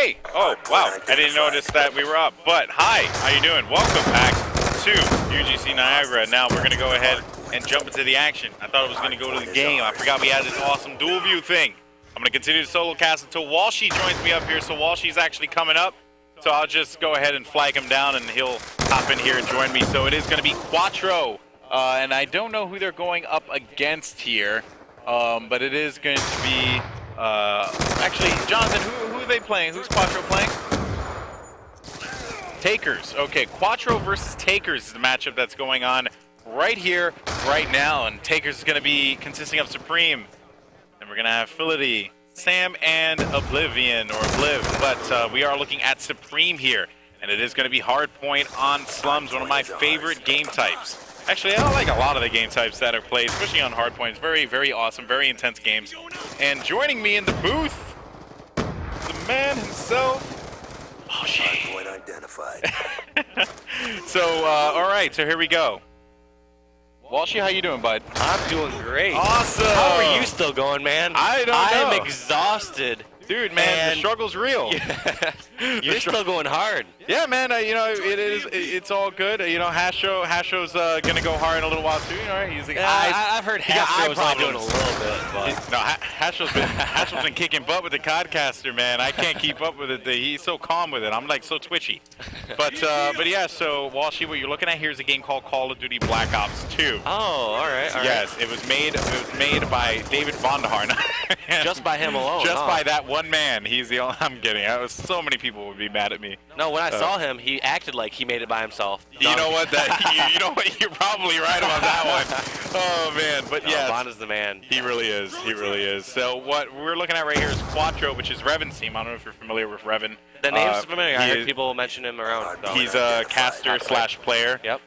Hey! Oh, wow. I didn't notice that we were up. But hi, how you doing? Welcome back to UGC Niagara. Now we're going to go ahead and jump into the action. I thought it was going to go to the game. I forgot we had this awesome dual view thing. I'm going to continue to solo cast until Walshy joins me up here. So Walshy's actually coming up. So I'll just go ahead and flag him down and he'll hop in here and join me. So it is going to be Quatro. And I don't know who they're going up against here. But it is going to be... actually, Jonathan, who are they playing? Who's Quatro playing? Takers. Okay, Quatro versus Takers is the matchup that's going on right here, right now. And Takers is going to be consisting of Supreme. And we're going to have Phility, Sam, and Oblivion, or Obliv. But we are looking at Supreme here. And it is going to be Hardpoint on Slums, one of my favorite game types. Actually, I like a lot of the game types that are played, especially on Hardpoint. Very, very awesome, very intense games. And joining me in the booth, the man himself, Walshy. Hardpoint identified. So, all right, so here we go. Walshy, how you doing, bud? I'm doing great. Awesome. How are you still going, man? I don't know. I am exhausted. Dude, man, the struggle's real. You're still going hard. Yeah, man. You know, it's all good. You know, Hasho's gonna go hard in a little while too. You know, he's like, I've heard Hasho's only doing a little bit, but no, Hasho's been kicking butt with the Codcaster, man. I can't keep up with it. He's so calm with it. I'm like so twitchy. But yeah. So Walshy, what you're looking at here is a game called Call of Duty Black Ops 2. Oh, all right. Yes, it was made by David Vonderhaar. Just by him alone. Just by that one man. He's the only. I'm kidding. So many people would be mad at me. No, when I saw him, he acted like he made it by himself. You know what? You know what? You're probably right about that one. Oh man, but yeah, Von is the man. He really is. He really is. So what we're looking at right here is Quatro, which is Revan's team. I don't know if you're familiar with Revan. The name's familiar. I heard people mention him around. He's a caster / player. Yep.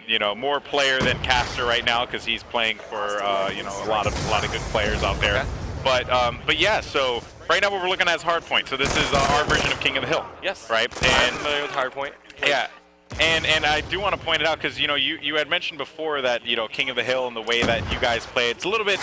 You know, more player than caster right now because he's playing for you know, a lot of good players out there. Okay. But yeah, so right now what we're looking at is Hardpoint. So this is our version of King of the Hill. Yes. Right. I'm familiar with Hardpoint. Yeah. And I do want to point it out because, you know, you had mentioned before that, you know, King of the Hill and the way that you guys play, it's a little bit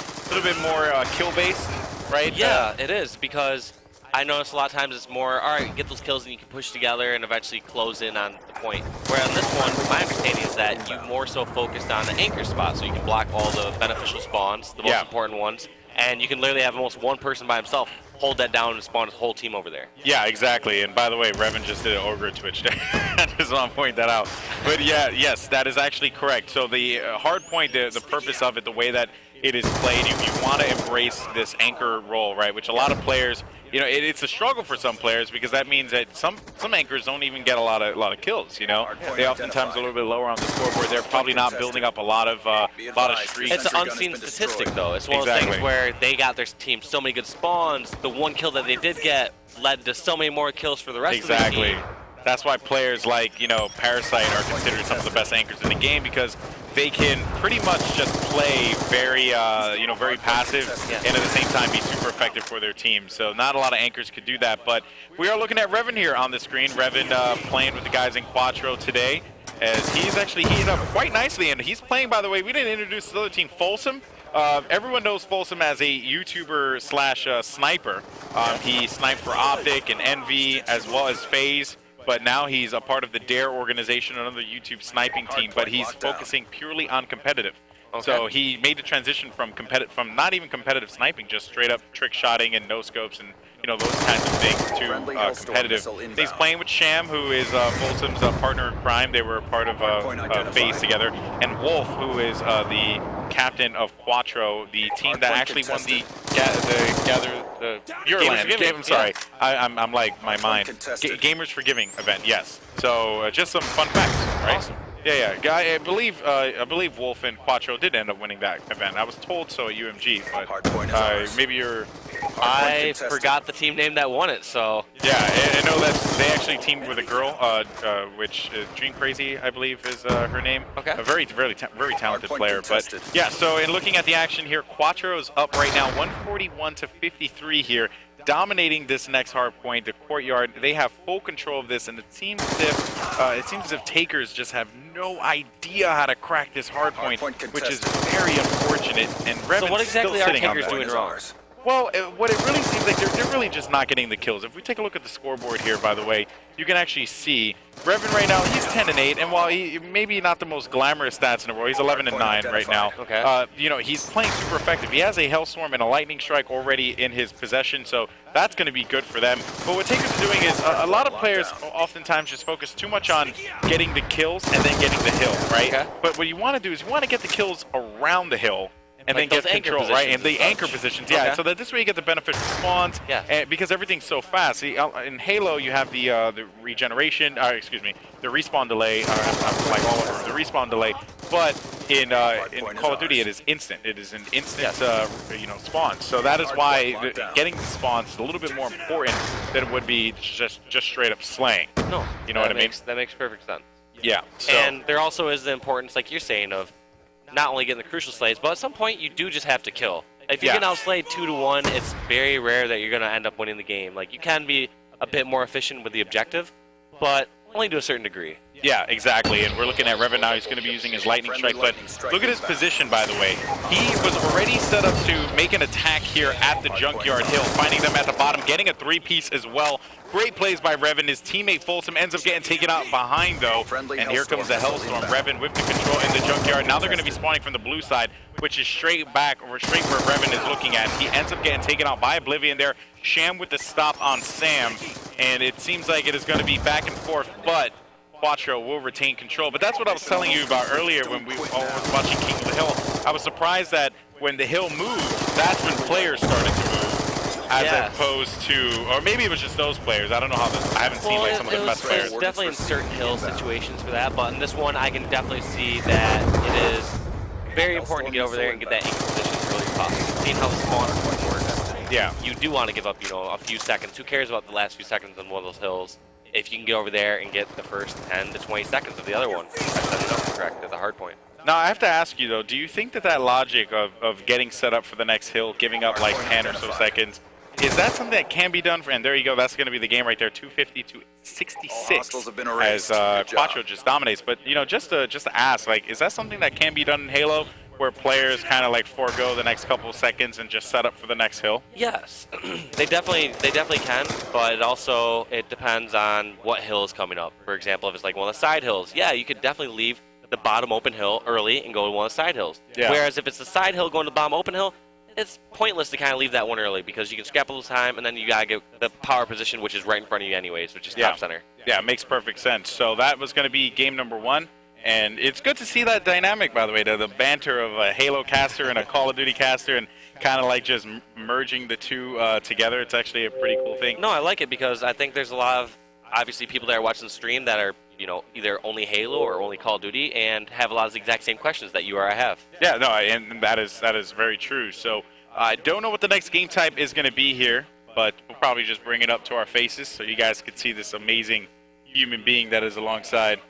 more kill based, right? Yeah, it is, because I notice a lot of times it's more, all right, get those kills and you can push together and eventually close in on the point. Where on this one, my understanding is that you more so focused on the anchor spot, so you can block all the beneficial spawns, the most important ones, and you can literally have almost one person by himself hold that down and spawn his whole team over there. Yeah, exactly. And by the way, Revan just did an Ogre Twitch there. I just want to point that out. But yeah, yes, that is actually correct. So the Hardpoint, the purpose of it, the way that it is played, you want to embrace this anchor role, right? Which a lot of players, you know, it's a struggle for some players because that means that some anchors don't even get a lot of kills. You know, they oftentimes a little bit lower on the scoreboard. They're probably not building up a lot of streaks. It's an unseen statistic, though. It's one of those things where they got their team so many good spawns. The one kill that they did get led to so many more kills for the rest of the team. Exactly. That's why players like, you know, Parasite are considered some of the best anchors in the game because they can pretty much just play very, you know, very passive and at the same time be super effective for their team. So not a lot of anchors could do that, but we are looking at Revan here on the screen. Revan playing with the guys in Quatro today as he's actually heated up quite nicely. And he's playing, by the way, we didn't introduce the other team, Folsom. Everyone knows Folsom as a YouTuber / sniper. He sniped for Optic and Envy as well as FaZe. But now he's a part of the Dare organization, another YouTube sniping team, but he's focusing purely on competitive. Okay. So he made the transition from not even competitive sniping, just straight up trick shotting and no scopes and, you know, those kinds of things to competitive. He's playing with Sham, who is Folsom's partner in crime. They were a part of FaZe together, and Wolf, who is the captain of Quatro, the team that actually won the Euroland game. I'm sorry, I'm like my mind. Gamers Forgiving event. Yes. So just some fun facts, right? Awesome. Yeah. I believe Wolf and Quatro did end up winning that event. I was told so at UMG, but maybe you're. I forgot the team name that won it, so. Yeah, I know that they actually teamed with a girl, which Dream Crazy, I believe, is her name. Okay. A very talented player. But yeah, so in looking at the action here, Quatro's up right now, 141 to 53 here. Dominating this next hard point, the courtyard. They have full control of this, and it seems as if Takers just have no idea how to crack this hard point, which is very unfortunate. And Revan's so what exactly still are sitting on Takers that. doing wrong? Well, what it really seems like, they're really just not getting the kills. If we take a look at the scoreboard here, by the way, you can actually see Revan right now, he's 10-8, and while he maybe not the most glamorous stats in the world, he's 11-9 right now. Okay. You know, he's playing super effective. He has a Hellstorm and a Lightning Strike already in his possession, so that's going to be good for them. But what Taker's doing is, a lot of players oftentimes just focus too much on getting the kills and then getting the hill, right? Okay. But what you want to do is you want to get the kills around the hill, and like then get control, right? And the anchor positions, yeah. Okay. So that this way you get the beneficial spawns, and because everything's so fast. See, in Halo you have the regeneration, excuse me, the respawn delay. I'm like all over the respawn delay, but in Call of Duty it is instant. It is an instant, you know, spawn. So that is why getting the spawns is a little bit more important than it would be just straight up slaying. No, you know what I mean? That makes perfect sense. Yeah. So. And there also is the importance, like you're saying, of not only getting the crucial slays, but at some point you do just have to kill. If you get outslayed 2-1, it's very rare that you're going to end up winning the game. Like, you can be a bit more efficient with the objective, but only to a certain degree. Yeah, exactly. And we're looking at Revan now. He's going to be using his Lightning Strike, but look at his position, by the way. He was already set up to make an attack here at the Junkyard Hill, finding them at the bottom, getting a 3-piece as well. Great plays by Revan. His teammate Folsom ends up getting taken out behind, though. And here comes the Hellstorm. Revan with the control in the Junkyard. Now they're going to be spawning from the blue side, which is straight back, or straight where Revan is looking at. He ends up getting taken out by Oblivion there. Sham with the stop on Sam. And it seems like it is going to be back and forth, but Quatro will retain control. But that's what I was telling you about earlier when we was watching King of the Hill. I was surprised that when the hill moved, that's when players started to move. As opposed to, or maybe it was just those players. I don't know how this, I haven't seen like some of the best players. It's definitely in certain hill situations for that, but in this one I can definitely see that it is very important to get over there and get that anchor position as early as possible. Seeing how the spawn works, you do want to give up, you know, a few seconds. Who cares about the last few seconds on one of those hills? If you can get over there and get the first 10 to 20 seconds of the other one, that's setting it up correct at the hard point. Now, I have to ask you, though, do you think that that logic of getting set up for the next hill, giving up like 10 or so seconds, is that something that can be done? And there you go, that's going to be the game right there, 250 to 66 as Quatro just dominates. But, you know, just to ask, like, is that something that can be done in Halo, where players kind of like forego the next couple of seconds and just set up for the next hill? Yes, they definitely can, but it depends on what hill is coming up. For example, if it's like one of the side hills, yeah, you could definitely leave the bottom open hill early and go to one of the side hills. Yeah. Whereas if it's the side hill going to the bottom open hill, it's pointless to kind of leave that one early because you can scrap a little time and then you gotta get the power position, which is right in front of you anyways, which is top center. Yeah, it makes perfect sense. So that was going to be game number 1. And it's good to see that dynamic, by the way, the banter of a Halo caster and a Call of Duty caster, and kind of like just merging the two together. It's actually a pretty cool thing. No, I like it because I think there's a lot of, obviously, people that are watching the stream that are, you know, either only Halo or only Call of Duty and have a lot of the exact same questions that you or I have. Yeah, no, and that is very true. So I don't know what the next game type is going to be here, but we'll probably just bring it up to our faces so you guys can see this amazing human being that is alongside.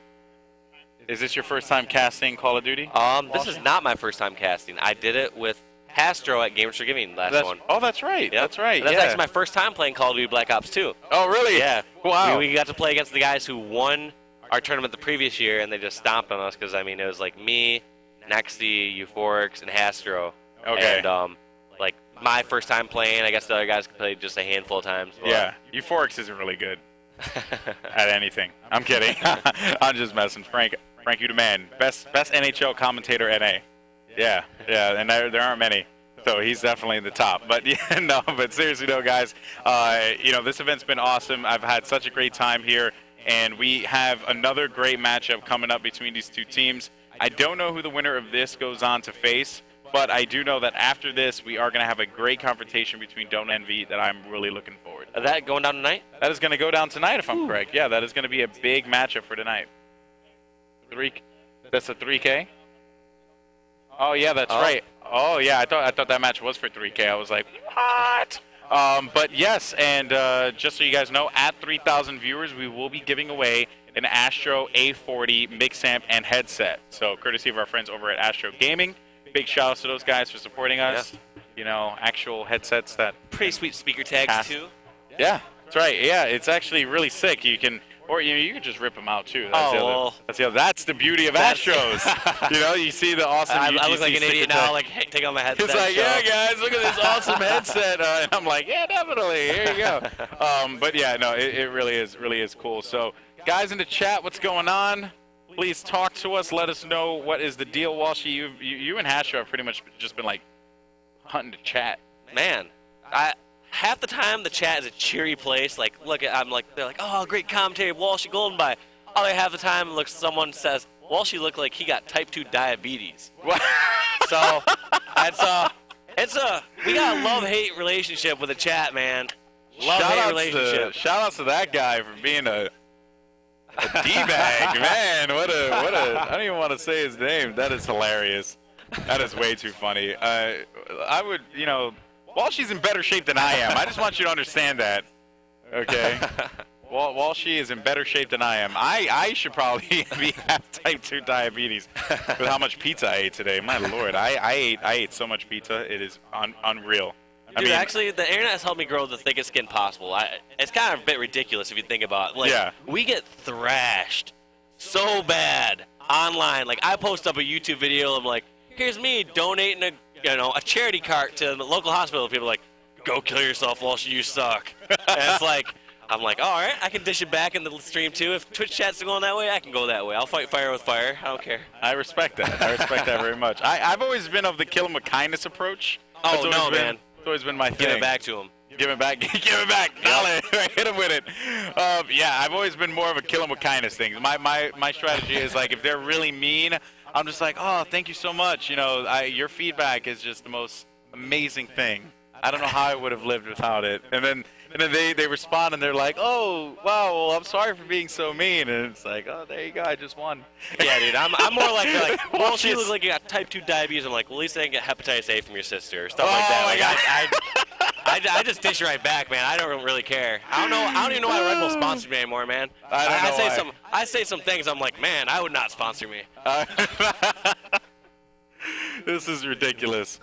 Is this your first time casting Call of Duty? This is not my first time casting. I did it with Astro at Gamers for Giving last one. Oh, that's right. Yep. That's right. That's actually my first time playing Call of Duty Black Ops 2. Oh, really? Yeah. Wow. We got to play against the guys who won our tournament the previous year, and they just stomped on us because, I mean, it was like me, Nexty, Euphorix, and Astro. Okay. And, like, my first time playing. I guess the other guys could play just a handful of times. Yeah. Euphorix isn't really good at anything. I'm kidding. I'm just messing. Frank, you the man. Best NHL commentator NA. Yeah, and there aren't many. So he's definitely in the top. But yeah, no, but seriously though, guys, you know, this event's been awesome. I've had such a great time here, and we have another great matchup coming up between these two teams. I don't know who the winner of this goes on to face, but I do know that after this, we are going to have a great confrontation between Don't Envy that I'm really looking forward to. Is that going down tonight? That is going to go down tonight, if I'm correct. Yeah, that is going to be a big matchup for tonight. That's a 3K? Oh, yeah, that's right. Oh, yeah, I thought that match was for 3K. I was like, what? But yes, and just so you guys know, at 3,000 viewers, we will be giving away an Astro A40 mix amp and headset. So courtesy of our friends over at Astro Gaming. Big shout out to those guys for supporting us. Yeah. You know, actual headsets that pretty sweet speaker tags too. Yeah, that's right. Yeah, it's actually really sick. You can Or you could just rip them out too. That's the beauty of Astros. You know, you see the awesome UGC I look like an idiot now, like, hey, take off my headset. It's like, yeah, guys, look at this awesome headset. And I'm like, yeah, definitely. Here you go. But yeah, no, it really is cool. So, guys in the chat, what's going on? Please talk to us. Let us know what is the deal, Walshy. You and Hasher have pretty much just been like hunting the chat. Man, half the time the chat is a cheery place. Like, they're like, oh, great commentary, Walshy Golden by. Other half the time, someone says, Walshy looked like he got type 2 diabetes. So, we got a love-hate relationship with the chat, man. Love-hate relationship. Shout outs to that guy for being a D-bag, man. What a, I don't even want to say his name. That is hilarious. That is way too funny. I would, Walshy's in better shape than I am. I just want you to understand that. Okay? Walshy is in better shape than I am. I should probably have type 2 diabetes with how much pizza I ate today. My lord, I ate so much pizza. It is unreal. Dude, actually, the internet has helped me grow the thickest skin possible. It's kind of a bit ridiculous if you think about it. Like, we get thrashed so bad online. Like, I post up a YouTube video. I'm like, here's me donating a charity cart to the local hospital. People are like, go kill yourself, Walsh, you suck. And it's like, I'm like, all right, I can dish it back in the stream too. If Twitch chat's going that way, I can go that way. I'll fight fire with fire. I don't care. I respect that. I respect that very much. I've always been of the kill him with kindness approach. Oh, no, man. It's always been my thing. Give it back to him. Give it back. Give it back. Hit him with it. Yeah, I've always been more of a kill him with kindness thing. My strategy is like if they're really mean, I'm just like, oh, thank you so much. Your feedback is just the most amazing thing. I don't know how I would have lived without it. And then they respond and they're like, oh, wow, well, I'm sorry for being so mean. And it's like, oh, there you go, I just won. Yeah, dude, I'm more like, well, she looks like you got type 2 diabetes. I'm like, well, at least I didn't get hepatitis A from your sister or stuff like that. Like, I just dish right back, man. I don't really care. I don't even know why Red Bull sponsors me anymore, man. I say some things. I'm like, man, I would not sponsor me. This is ridiculous.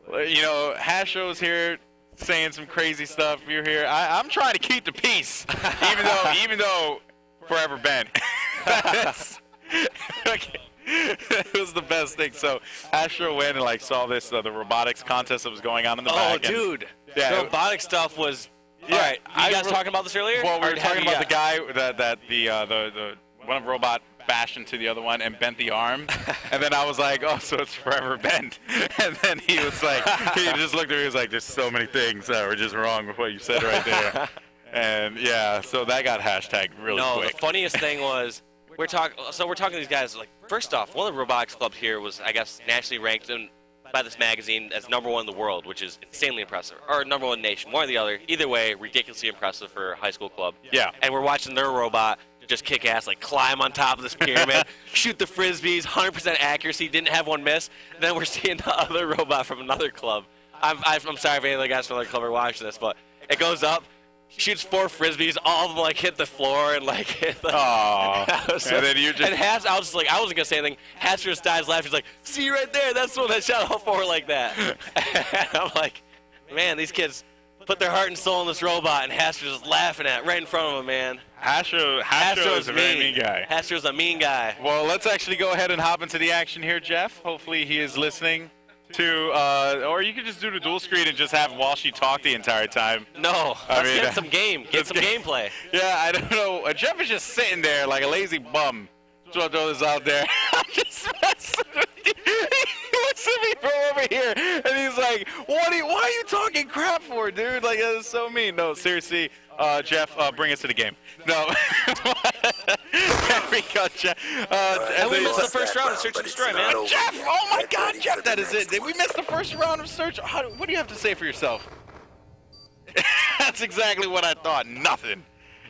Hasho's here saying some crazy stuff. You're here. I'm trying to keep the peace, even though forever Ben. Okay. It was the best thing. So Astro went and saw this the robotics contest that was going on in the back. Oh, dude. Yeah, the robotics stuff was. Yeah, all right. You guys talking about this earlier? Well, we were talking about the guy that the one robot bashed into the other one and bent the arm, and then I was like, oh, so it's forever bent. And then he was like, he just looked at me, he was like, there's so many things that were just wrong with what you said right there. And yeah, so that got hashtagged really quick. No, the funniest thing was we're talking to these guys. Like, first off, one of the robotics clubs here was, I guess, nationally ranked by this magazine as #1 in the world, which is insanely impressive, or #1 nation, one or the other. Either way, ridiculously impressive for a high school club. Yeah. And we're watching their robot just kick ass, like climb on top of this pyramid, shoot the frisbees, 100% accuracy, didn't have one miss. And then we're seeing the other robot from another club. I'm sorry if any of the guys from another club are watching this, but it goes up, shoots 4 frisbees, all of them hit the floor and hit the. Aww. And then you just. And I was like, I wasn't gonna say anything. Hats just dies laughing. He's like, see right there, that's the one that shot all 4 like that. And I'm like, man, these kids put their heart and soul in this robot, and Hastro's just laughing at it right in front of him, man. Hastro is a very mean guy. Hastro's a mean guy. Well, let's actually go ahead and hop into the action here, Jeff. Hopefully he is listening to, or you could just do the dual screen and just have Walshy talk the entire time. No, let's get some gameplay. Yeah, I don't know. Jeff is just sitting there like a lazy bum. So I'll throw this out there. I'm just messing with you. He looks at me from over here, and he's like, why are you talking crap for, dude? Like, that is so mean. No, seriously, Jeff, bring us to the game. No. There we go, Jeff. And we missed the first round of Search and Destroy, man. Jeff, oh my God, Jeff, that is it. Did we miss the first round of Search? What do you have to say for yourself? That's exactly what I thought. Nothing.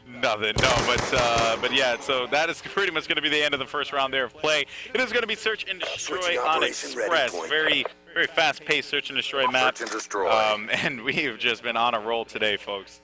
No, but yeah, so that is pretty much going to be the end of the first round there of play. It is going to be Search and Destroy on Express. Very, very fast-paced Search and Destroy map. And we have just been on a roll today, folks.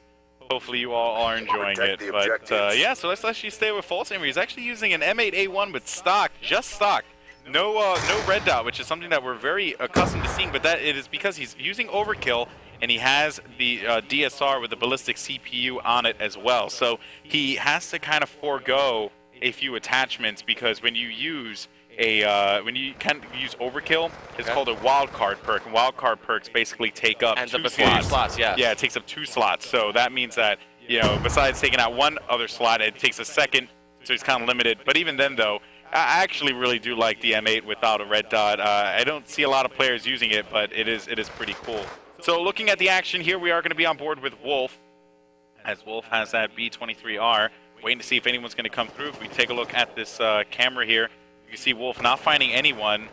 Hopefully you all are enjoying it. But yeah, so let's actually stay with Folsom. He's actually using an M8A1 with stock, just stock. no red dot, which is something that we're very accustomed to seeing, but that it is because he's using overkill and he has the DSR with the ballistic CPU on it as well. So he has to kind of forego a few attachments because when you use when you can use overkill, it's called a wildcard perk. And wildcard perks basically take up two slots. Yeah, it takes up 2 slots. So that means that, you know, besides taking out one other slot, it takes a second. So he's kind of limited. But even then, though, I actually really do like the M8 without a red dot. I don't see a lot of players using it, but it is pretty cool. So looking at the action here, we are going to be on board with Wolf, as Wolf has that B-23R. Waiting to see if anyone's going to come through. If we take a look at this camera here, you see Wolf not finding anyone,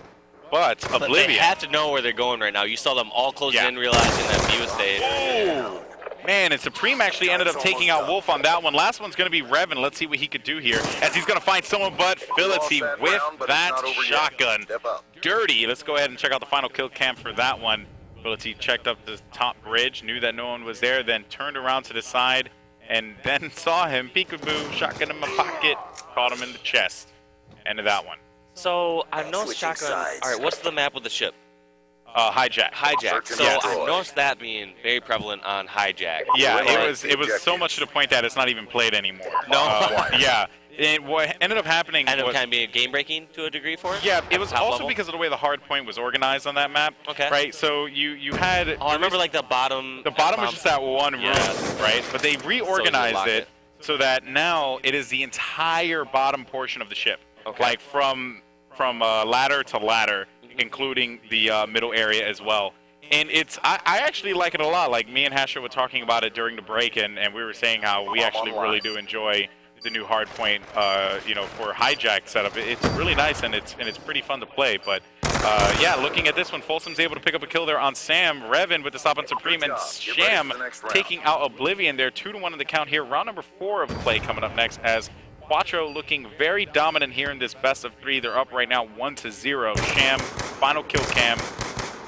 but Oblivion. They have to know where they're going right now. You saw them all close in, realizing that B was safe. Oh, man, and Supreme actually ended up taking out Wolf on that one. Last one's going to be Revan. Let's see what he could do here, as he's going to find someone but Phility with that shotgun. Dirty. Let's go ahead and check out the final kill cam for that one. Phility checked up the top bridge, knew that no one was there, then turned around to the side, and then saw him. Peekaboo, shotgun in my pocket, caught him in the chest. End of that one. So I've noticed shotgun. All right, what's the map with the ship? Hijack. Hijack. So I've noticed that being very prevalent on Hijack. Yeah, it was so much to the point that it's not even played anymore. No. Yeah. And what ended up happening was was kind of being game breaking to a degree for it. Yeah, it was also level? because of the way the hard point was organized on that map. Okay. Right. So you had. Oh, I remember like the bottom. The bottom was just that one room, right? But they reorganized it so that now it is the entire bottom portion of the ship. Okay. Like from ladder to ladder, including the middle area as well. And I actually like it a lot. Like me and Hasha were talking about it during the break, and we were saying how we actually really do enjoy the new hardpoint, you know, for hijack setup. It's really nice and it's pretty fun to play. But yeah, looking at this one, Folsom's able to pick up a kill there on Sam. Revan with the stop on Supreme, and Sham taking out Oblivion there. 2-1 in the count here. Round number 4 of play coming up next, as Quatro looking very dominant here in this best of 3. They're up right now 1-0. Sham, final kill cam.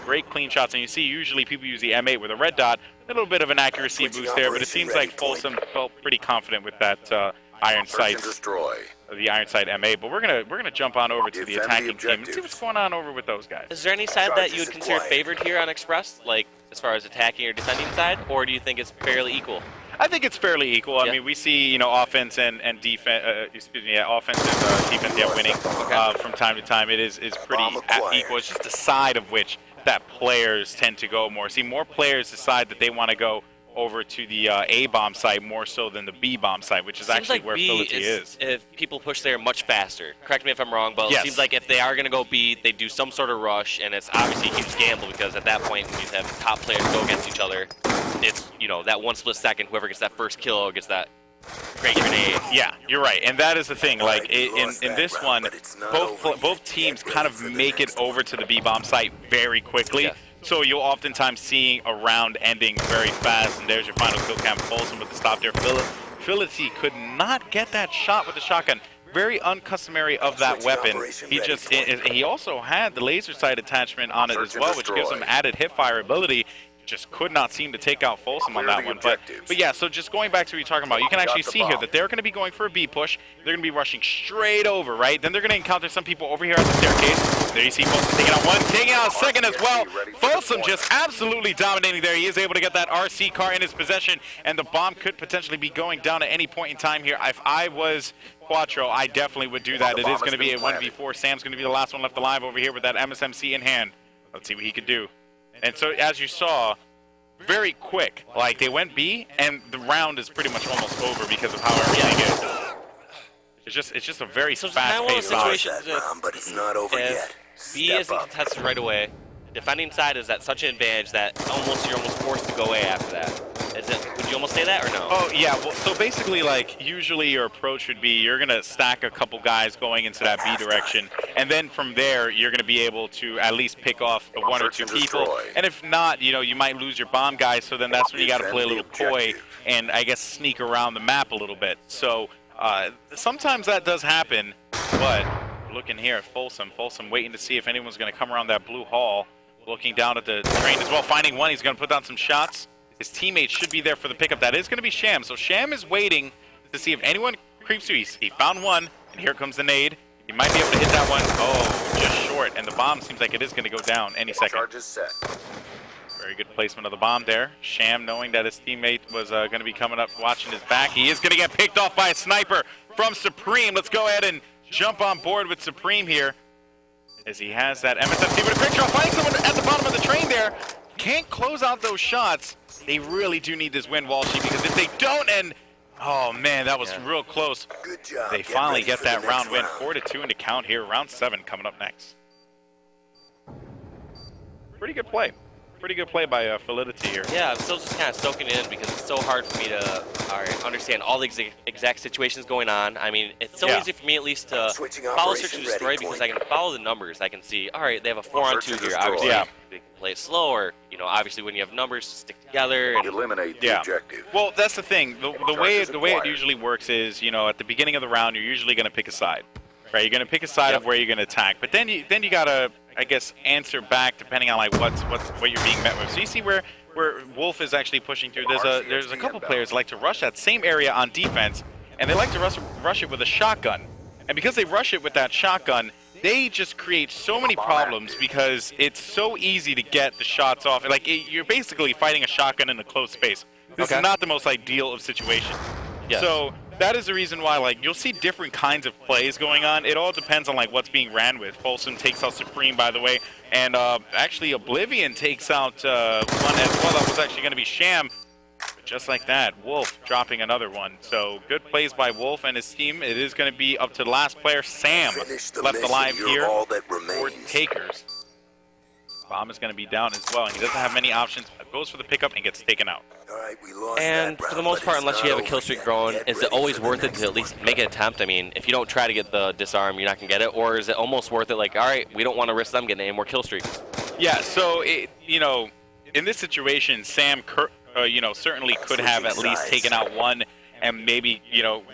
Great clean shots, and you see usually people use the M8 with a red dot. A little bit of an accuracy boost there, but it seems like Folsom felt pretty confident with that iron sights, the iron sight M8. But we're gonna jump on over to the attacking team and see what's going on over with those guys. Is there any side that you would consider favored here on Express, like as far as attacking or defending side, or do you think it's fairly equal? I think it's fairly equal. I mean, we see, you know, offense and defense. Offense and defense, winning from time to time. It is pretty equal. It's just the side of which that players tend to go more. See, more players decide that they want to go over to the A-bomb site more so than the B-bomb site, which is actually like where Phility is. If people push there much faster, correct me if I'm wrong, but it seems like if they are going to go B, they do some sort of rush, and it's obviously a huge gamble because at that point, when you have top players go against each other, it's, you know, that one split second, whoever gets that first kill gets that great grenade. Yeah, you're right, and that is the thing. Like in this one, both teams kind of make it over to the B-bomb site very quickly. Yeah. So you'll oftentimes see a round ending very fast, and there's your final kill cam. Folsom with the stop there. Phility could not get that shot with the shotgun. Very uncustomary of that weapon. He also had the laser sight attachment on it as well, which gives him added hipfire ability. Just could not seem to take out Folsom on that one. But yeah, so just going back to what you're talking about, you can actually see here that they're going to be going for a B push. They're going to be rushing straight over, right? Then they're going to encounter some people over here at the staircase. There you see Folsom taking out one, taking out a second as well. Folsom just absolutely dominating there. He is able to get that RC car in his possession, and the bomb could potentially be going down at any point in time here. If I was Quatro, I definitely would do that. It is going to be a 1v4. Sam's going to be the last one left alive over here with that MSMC in hand. Let's see what he could do. And so, as you saw, very quick. Like, they went B, and the round is pretty much almost over because of how everything is. It's just a very fast-paced situation. But it's not over yet. B isn't contested right away. Defending side is at such an advantage that you're almost forced to go A after that. Would you almost say that, or no? Oh, yeah. Well, so basically, like, usually your approach would be you're going to stack a couple guys going into that B direction, and then from there, you're going to be able to at least pick off one or two people. And if not, you know, you might lose your bomb guys, so then that's when you got to play a little coy and, I guess, sneak around the map a little bit. So sometimes that does happen, but looking here at Folsom waiting to see if anyone's going to come around that blue hall, looking down at the train as well, finding one. He's going to put down some shots. His teammate should be there for the pickup. That is going to be Sham. So Sham is waiting to see if anyone creeps through. He found one, and here comes the nade. He might be able to hit that one. Oh, just short. And the bomb seems like it is going to go down any second. Charges set. Very good placement of the bomb there. Sham, knowing that his teammate was going to be coming up watching his back. He is going to get picked off by a sniper from Supreme. Let's go ahead and jump on board with Supreme here, as he has that MSFC with a quick shot. Finding someone at the bottom of the train there. Can't close out those shots. They really do need this win, Walshy, because if they don't, and oh man, that was real close. Good job. They finally get that round win. 4-2 into count here. Round 7 coming up next. Pretty good play. Pretty good play by Validity here. Yeah, I'm still just kind of soaking it in because it's so hard for me to understand all the exact situations going on. I mean, it's so easy for me at least to follow search and destroy because I can follow the numbers. I can see, all right, they have a 4-on-2 here. Obviously, they can play it slow, or obviously when you have numbers, stick together. And eliminate the objective. Well, that's the thing. The way it usually works is, at the beginning of the round, you're usually going to pick a side, right? You're going to pick a side of where you're going to attack, but then you gotta, I guess, answer back depending on like what you're being met with. So you see where Wolf is actually pushing through. There's a couple players that like to rush that same area on defense, and they like to rush it with a shotgun. And because they rush it with that shotgun, they just create so many problems because it's so easy to get the shots off. Like you're basically fighting a shotgun in a closed space. This is not the most ideal of situations. Yes. So that is the reason why, like, you'll see different kinds of plays going on. It all depends on like what's being ran with. Folsom takes out Supreme, by the way, and actually Oblivion takes out one as well. That was actually going to be Sham. Just like that, Wolf dropping another one. So good plays by Wolf and his team. It is going to be up to the last player, Sam, left alive here for Takers. Bomb is going to be down as well, and he doesn't have many options. Goes for the pickup and gets taken out. And for the most part, unless you have a kill streak growing, is it always worth it to at least make an attempt? I mean, if you don't try to get the disarm, you're not going to get it. Or is it almost worth it, like, all right, we don't want to risk them getting any more kill streaks? Yeah, so, in this situation, Sam, certainly could have at least taken out one and maybe,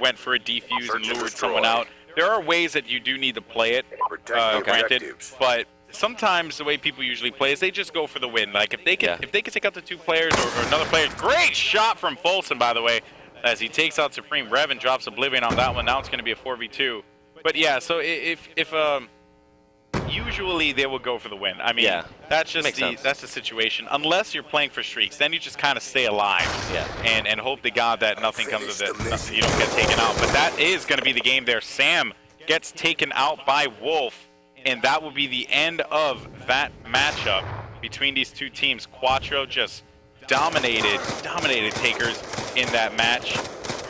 went for a defuse and lured someone out. There are ways that you do need to play it, granted, but sometimes the way people usually play is they just go for the win. Like if they can take out the two players or another player. Great shot from Folsom, by the way, as he takes out Supreme Rev and drops Oblivion on that one. Now it's going to be a 4v2. But yeah, so if usually they will go for the win. I mean, that's just that's the situation. Unless you're playing for streaks, then you just kind of stay alive and hope to God that nothing comes of it. You don't get taken out. But that is going to be the game there. Sam gets taken out by Wolf. And that will be the end of that matchup between these two teams. Quatro just dominated Takers in that match.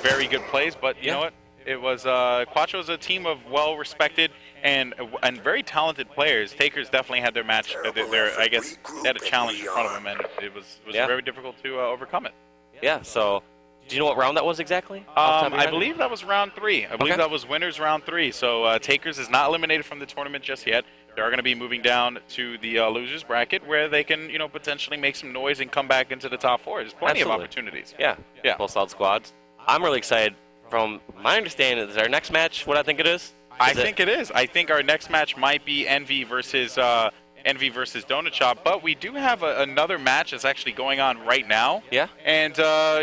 Very good plays, but you know what? It was Quatro's a team of well-respected and very talented players. Takers definitely had their match. I guess they had a challenge in front of them, and it was very difficult to overcome it. Yeah. So, do you know what round that was exactly? I believe that was round 3. I believe that was winners round 3. So Takers is not eliminated from the tournament just yet. They are going to be moving down to the losers bracket where they can, potentially make some noise and come back into the top 4. There's plenty of opportunities. Yeah. Both solid squads. I'm really excited. From my understanding, is our next match what I think it is? I think it is. I think our next match might be Envy versus Donut Shop, but we do have another match that's actually going on right now. Yeah. And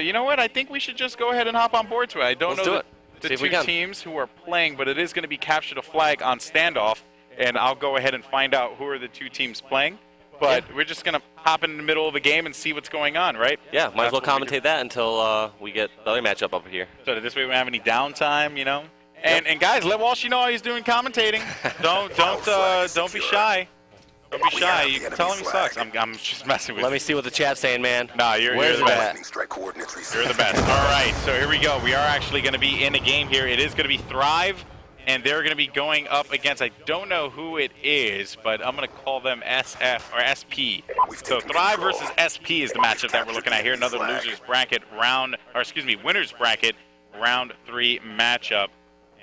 you know what? I think we should just go ahead and hop on board to it. I don't know the two teams who are playing, but it is going to be Capture the Flag on standoff, and I'll go ahead and find out who are the two teams playing. But we're just going to hop in the middle of the game and see what's going on, right? Yeah, might as well commentate that until we get the other matchup up here. So this way we don't have any downtime, And guys, let Walsh know how he's doing commentating. Don't be shy. Don't be shy. You can tell him he sucks. I'm just messing with you. Let me see what the chat's saying, man. Nah, you're the best. You're the best. All right, so here we go. We are actually going to be in a game here. It is going to be Thrive, and they're going to be going up against, I don't know who it is, but I'm going to call them SF or SP. So Thrive versus SP is the matchup that we're looking at here. Another losers bracket winners bracket round 3 matchup.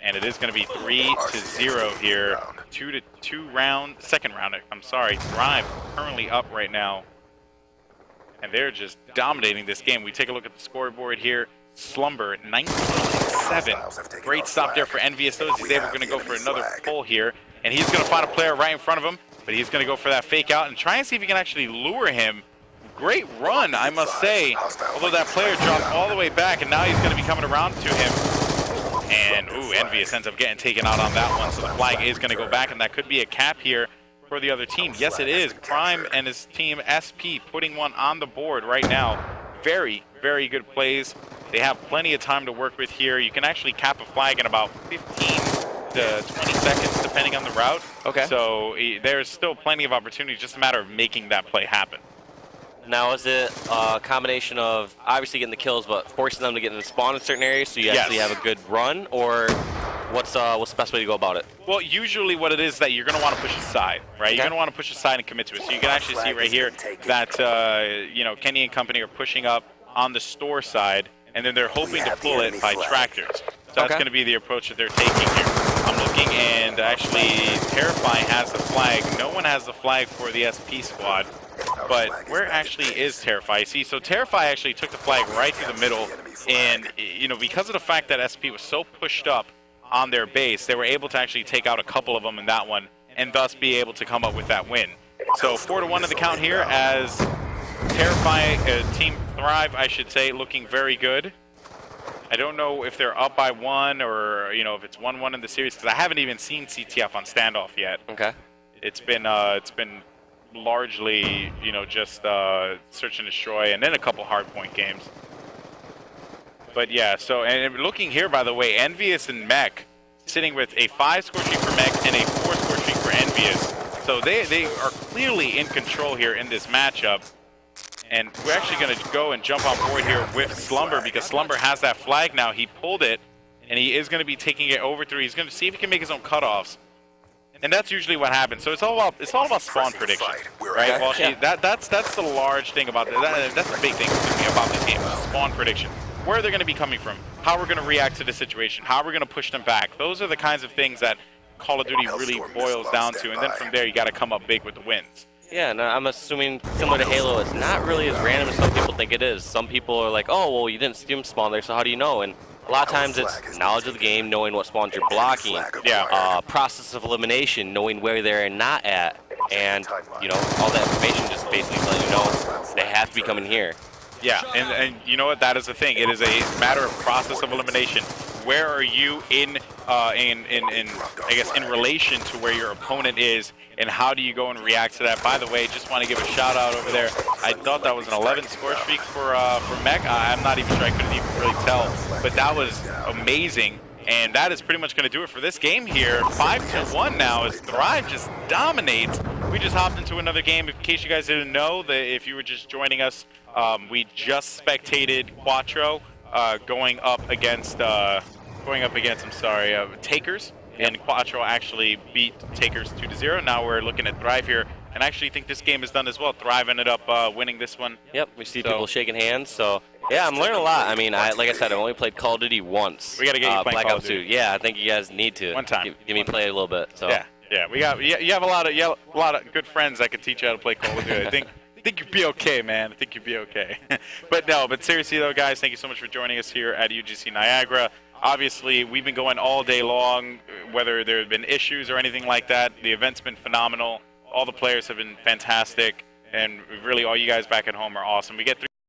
And it is going to be 3-0 here. 2-2 round, second round. I'm sorry. Thrive currently up right now, and they're just dominating this game. We take a look at the scoreboard here. Slumber 19-7. Great stop there for Envious. Those he's able to go for another pull here, and he's going to find a player right in front of him. But he's going to go for that fake out and try and see if he can actually lure him. Great run, I must say. Although that player dropped all the way back, and now he's going to be coming around to him. And, ooh, Envious ends up getting taken out on that one, so the flag is going to go back, and that could be a cap here for the other team. Yes, it is. Prime and his team, SP, putting one on the board right now. Very, very good plays. They have plenty of time to work with here. You can actually cap a flag in about 15 to 20 seconds, depending on the route. Okay. So there's still plenty of opportunity, just a matter of making that play happen. Now, is it a combination of obviously getting the kills, but forcing them to get in the spawn in certain areas so you actually have a good run, or what's the best way to go about it? Well, usually what it is that you're going to want to push aside, right? Okay. You're going to want to push aside and commit to it. So you can actually see right here that, you know, Kenny and company are pushing up on the store side, and then they're hoping to pull it by tractors. So that's going to be the approach that they're taking here. I'm looking, and actually Terrify has the flag. No one has the flag for the SP squad. But where actually is Terrify? See, so Terrify actually took the flag right through the middle, and, you know, because of the fact that SP was so pushed up on their base, they were able to actually take out a couple of them in that one, and thus be able to come up with that win. So 4-1 in the count here as Terrify, Team Thrive, I should say, looking very good. I don't know if they're up by 1 or, you know, if it's 1-1 in the series, because I haven't even seen CTF on standoff yet. Okay. It's been largely, you know, just search and destroy, and then a couple hardpoint games. But yeah, so, and looking here, by the way, Envious and Mech sitting with a 5 score streak for Mech and a 4 score streak for Envious. So they are clearly in control here in this matchup. And we're actually going to go and jump on board here with Slumber, because Slumber has that flag now. He pulled it, and he is going to be taking it over through. He's going to see if he can make his own cutoffs. And that's usually what happens. So it's all about spawn prediction, right? Well, that's the large thing about that. That's the big thing about this game: spawn prediction. Where they're going to be coming from, how we're going to react to the situation, how we're going to push them back. Those are the kinds of things that Call of Duty really boils down to. And then from there, you got to come up big with the wins. Yeah, and I'm assuming similar to Halo, it's not really as random as some people think it is. Some people are like, oh, well, you didn't see them spawn there, so how do you know? And a lot of times it's knowledge of the game, knowing what spawns you're blocking. Yeah. Process of elimination, knowing where they're not at. And, you know, all that information just basically tells you know they have to be coming here. Yeah, and you know what? That is the thing. It is a matter of process of elimination. Where are you in I guess in relation to where your opponent is, and how do you go and react to that? By the way, just want to give a shout out over there. I thought that was an 11 score streak for Mech. I'm not even sure. I couldn't even really tell, but that was amazing. And that is pretty much going to do it for this game here. 5-1 now as Thrive just dominates. We just hopped into another game. In case you guys didn't know, if you were just joining us, we just spectated Quatro going up against Takers. And Quatro actually beat Takers 2-0. Now we're looking at Thrive here, and I actually think this game is done as well. Thrive ended up winning this one. Yep, we see people shaking hands. So yeah, I'm learning a lot. I mean, like I said, I've only played Call of Duty once. We got to get you playing Black Call Ops of Duty. 2. Yeah, I think you guys need to. One time. Give me play a little bit. So. Yeah. You have a lot of good friends that could teach you how to play Call of Duty. I think you'd be okay, man. I think you'd be okay. But seriously though, guys, thank you so much for joining us here at UGC Niagara. Obviously, we've been going all day long, whether there have been issues or anything like that. The event's been phenomenal. All the players have been fantastic, and really all you guys back at home are awesome. We get